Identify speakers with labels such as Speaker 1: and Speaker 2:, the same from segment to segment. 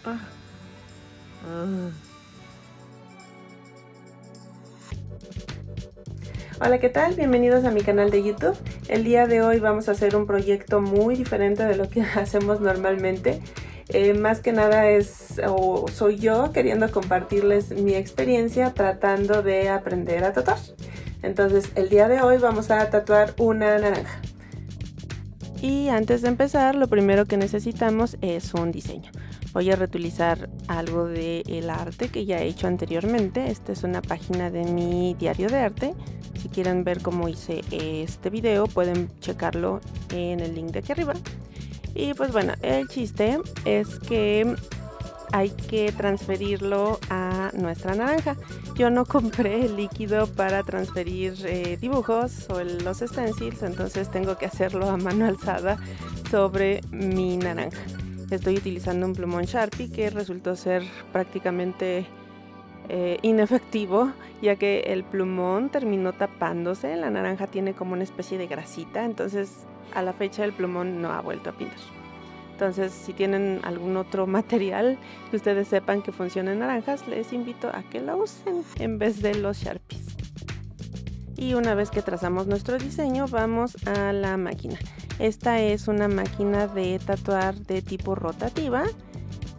Speaker 1: Ah, ah. Hola, ¿qué tal? Bienvenidos a mi canal de YouTube. El día de hoy vamos a hacer un proyecto muy diferente de lo que hacemos normalmente. Más que nada soy yo queriendo compartirles mi experiencia tratando de aprender a tatuar. Entonces, el día de hoy vamos a tatuar una naranja. Y antes de empezar, lo primero que necesitamos es un diseño. Voy a reutilizar algo del arte que ya he hecho anteriormente. Esta es una página de mi diario de arte. Si quieren ver cómo hice este video, pueden checarlo en el link de aquí arriba. Y pues bueno, el chiste es que hay que transferirlo a nuestra naranja. Yo no compré el líquido para transferir dibujos o los stencils, entonces tengo que hacerlo a mano alzada sobre mi naranja. Estoy utilizando un plumón Sharpie que resultó ser prácticamente inefectivo, ya que el plumón terminó tapándose. La naranja tiene como una especie de grasita, entonces a la fecha el plumón no ha vuelto a pintar. Entonces, si tienen algún otro material que ustedes sepan que funciona en naranjas, les invito a que lo usen en vez de los Sharpies. Y una vez que trazamos nuestro diseño, vamos a la máquina. Esta es una máquina de tatuar de tipo rotativa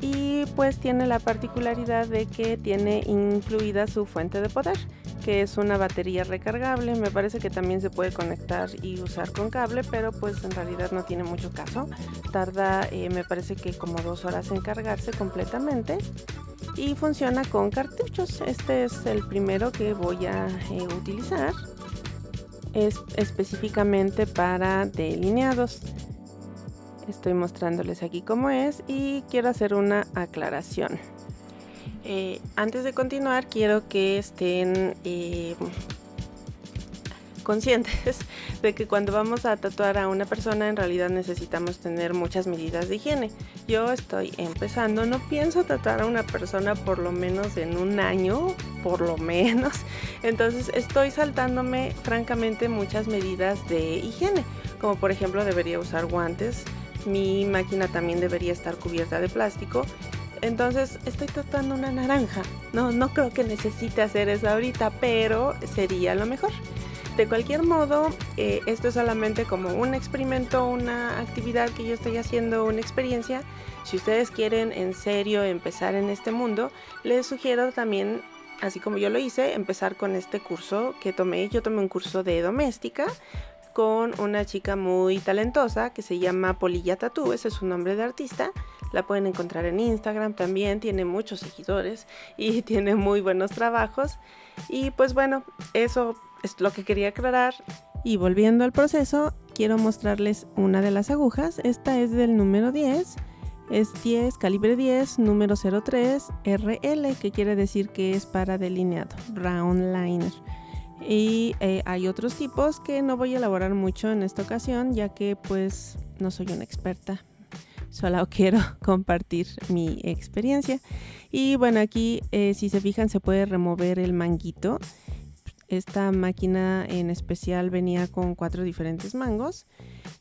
Speaker 1: y pues tiene la particularidad de que tiene incluida su fuente de poder, que es una batería recargable. Me parece que también se puede conectar y usar con cable, pero pues en realidad no tiene mucho caso. Tarda me parece que como 2 horas en cargarse completamente y funciona con cartuchos. Este es el primero que voy a utilizar. Es específicamente para delineados. Estoy mostrándoles aquí cómo es y quiero hacer una aclaración. Antes de continuar, quiero que estén conscientes de que cuando vamos a tatuar a una persona en realidad necesitamos tener muchas medidas de higiene. Yo estoy empezando, no pienso tatuar a una persona por lo menos en un año, por lo menos. Entonces estoy saltándome francamente muchas medidas de higiene, como por ejemplo debería usar guantes. Mi máquina también debería estar cubierta de plástico. Entonces estoy tatuando una naranja. No creo que necesite hacer eso ahorita, pero sería lo mejor. De cualquier modo, esto es solamente como un experimento, una actividad que yo estoy haciendo, una experiencia. Si ustedes quieren en serio empezar en este mundo, les sugiero también, así como yo lo hice, empezar con este curso que tomé. Yo tomé un curso de doméstica con una chica muy talentosa que se llama Polilla Tattoo, ese es su nombre de artista. La pueden encontrar en Instagram también, tiene muchos seguidores y tiene muy buenos trabajos. Y pues bueno, eso es lo que quería aclarar. Y volviendo al proceso, quiero mostrarles una de las agujas. Esta es del número 10. Es 10, calibre 10, número 03, RL, que quiere decir que es para delineado, round liner. Y hay otros tipos que no voy a elaborar mucho en esta ocasión, ya que pues no soy una experta, solo quiero compartir mi experiencia. Y bueno, aquí si se fijan se puede remover el manguito. Esta máquina en especial venía con 4 diferentes mangos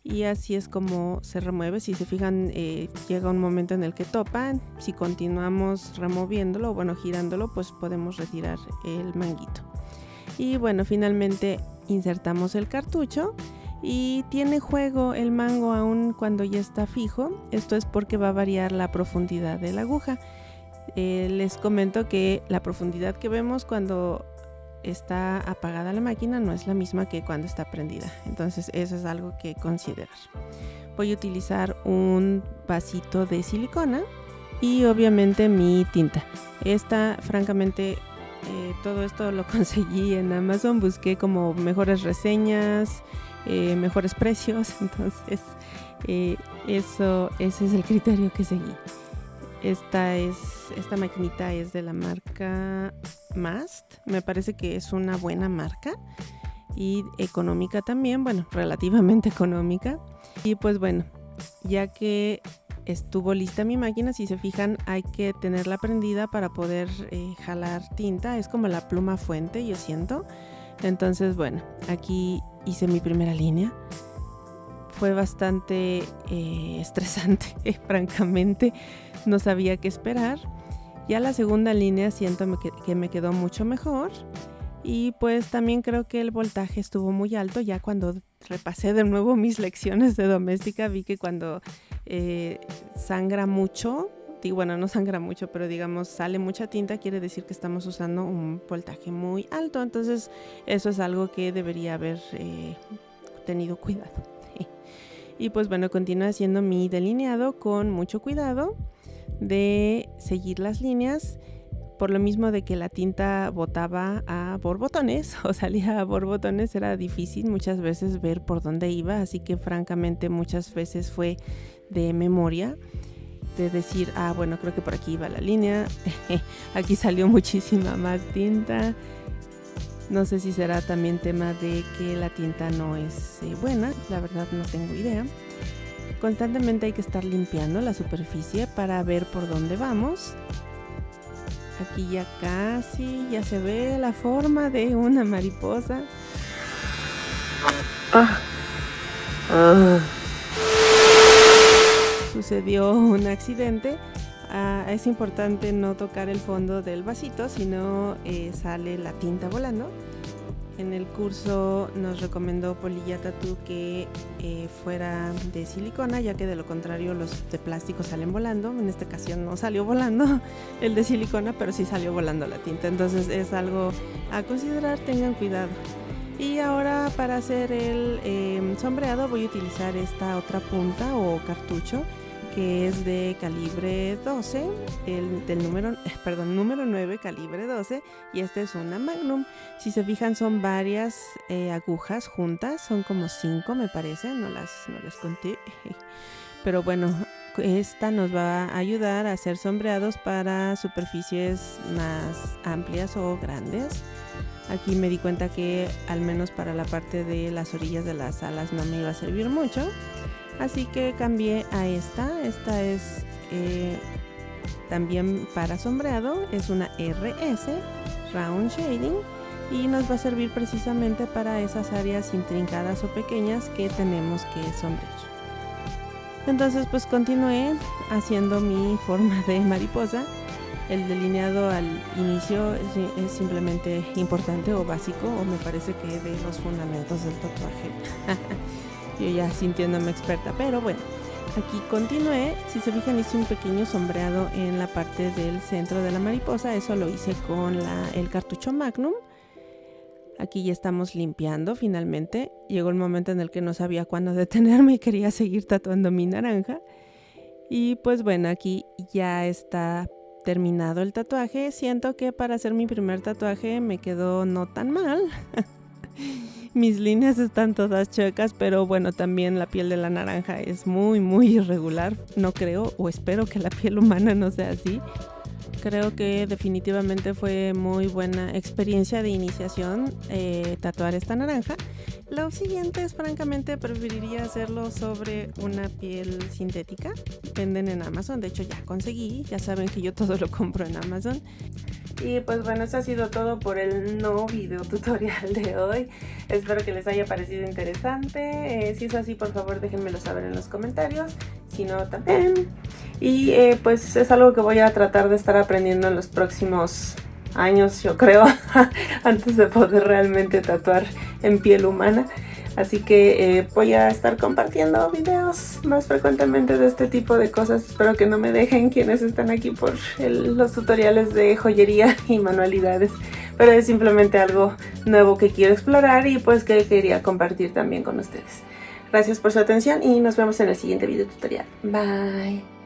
Speaker 1: y así es como se remueve. Si se fijan, llega un momento en el que topan. Si continuamos removiéndolo, bueno, girándolo, pues podemos retirar el manguito. Y bueno, finalmente insertamos el cartucho y tiene juego el mango aún cuando ya está fijo. Esto es porque va a variar la profundidad de la aguja. Les comento que la profundidad que vemos cuando está apagada la máquina no es la misma que cuando está prendida, entonces eso es algo que considerar. Voy a utilizar un vasito de silicona y obviamente mi tinta. Esta francamente todo esto lo conseguí en Amazon, busqué como mejores reseñas, mejores precios, entonces ese es el criterio que seguí. Esta maquinita es de la marca Mast, me parece que es una buena marca y económica también, bueno, relativamente económica. Y pues bueno, ya que estuvo lista mi máquina, si se fijan hay que tenerla prendida para poder jalar tinta, es como la pluma fuente, yo siento. Entonces bueno, aquí hice mi primera línea fue bastante estresante, francamente, no sabía qué esperar. Ya la segunda línea siento que me quedó mucho mejor y pues también creo que el voltaje estuvo muy alto. Ya cuando repasé de nuevo mis lecciones de doméstica vi que cuando sangra mucho, bueno, no sangra mucho, pero digamos sale mucha tinta, quiere decir que estamos usando un voltaje muy alto. Entonces eso es algo que debería haber tenido cuidado. Y pues bueno, continué haciendo mi delineado con mucho cuidado de seguir las líneas, por lo mismo de que la tinta botaba a borbotones o salía a borbotones. Era difícil muchas veces ver por dónde iba, así que francamente muchas veces fue de memoria, de decir, bueno, creo que por aquí iba la línea, aquí salió muchísima más tinta. No sé si será también tema de que la tinta no es buena, la verdad no tengo idea. Constantemente hay que estar limpiando la superficie para ver por dónde vamos. Aquí ya casi, ya se ve la forma de una mariposa. Sucedió un accidente. Es importante no tocar el fondo del vasito, si no sale la tinta volando. En el curso nos recomendó Polilla Tattoo que fuera de silicona, ya que de lo contrario los de plástico salen volando. En esta ocasión no salió volando el de silicona, pero sí salió volando la tinta. Entonces es algo a considerar, tengan cuidado. Y ahora para hacer el sombreado voy a utilizar esta otra punta o cartucho, que es de calibre 12, del número 9, calibre 12, y esta es una Magnum. Si se fijan son varias agujas juntas, son como 5 me parece, no las conté, pero bueno, esta nos va a ayudar a hacer sombreados para superficies más amplias o grandes. Aquí me di cuenta que al menos para la parte de las orillas de las alas no me iba a servir mucho. Así que cambié a esta. Esta es también para sombreado. Es una RS, Round Shading. Y nos va a servir precisamente para esas áreas intrincadas o pequeñas que tenemos que sombrear. Entonces pues continué haciendo mi forma de mariposa. El delineado al inicio es simplemente importante o básico, o me parece que de los fundamentos del tatuaje. Yo ya sintiéndome experta, pero bueno, aquí continué. Si se fijan, hice un pequeño sombreado en la parte del centro de la mariposa. Eso lo hice con el cartucho Magnum. Aquí ya estamos limpiando finalmente. Llegó el momento en el que no sabía cuándo detenerme y quería seguir tatuando mi naranja. Y pues bueno, aquí ya está terminado el tatuaje. Siento que para hacer mi primer tatuaje me quedó no tan mal. Mis líneas están todas chuecas, pero bueno, también la piel de la naranja es muy irregular. No creo o espero que la piel humana no sea así. Creo que definitivamente fue muy buena experiencia de iniciación tatuar esta naranja. Lo siguiente es, francamente, preferiría hacerlo sobre una piel sintética. Venden en Amazon, de hecho ya conseguí. Ya saben que yo todo lo compro en Amazon. Y pues bueno, eso ha sido todo por el no video tutorial de hoy. Espero que les haya parecido interesante. Si es así, por favor déjenmelo saber en los comentarios. Si no, también. Y pues es algo que voy a tratar de estar aprendiendo en los próximos años, yo creo, antes de poder realmente tatuar en piel humana. Así que voy a estar compartiendo videos más frecuentemente de este tipo de cosas. Espero que no me dejen quienes están aquí por los tutoriales de joyería y manualidades. Pero es simplemente algo nuevo que quiero explorar y pues que quería compartir también con ustedes. Gracias por su atención y nos vemos en el siguiente video tutorial. Bye.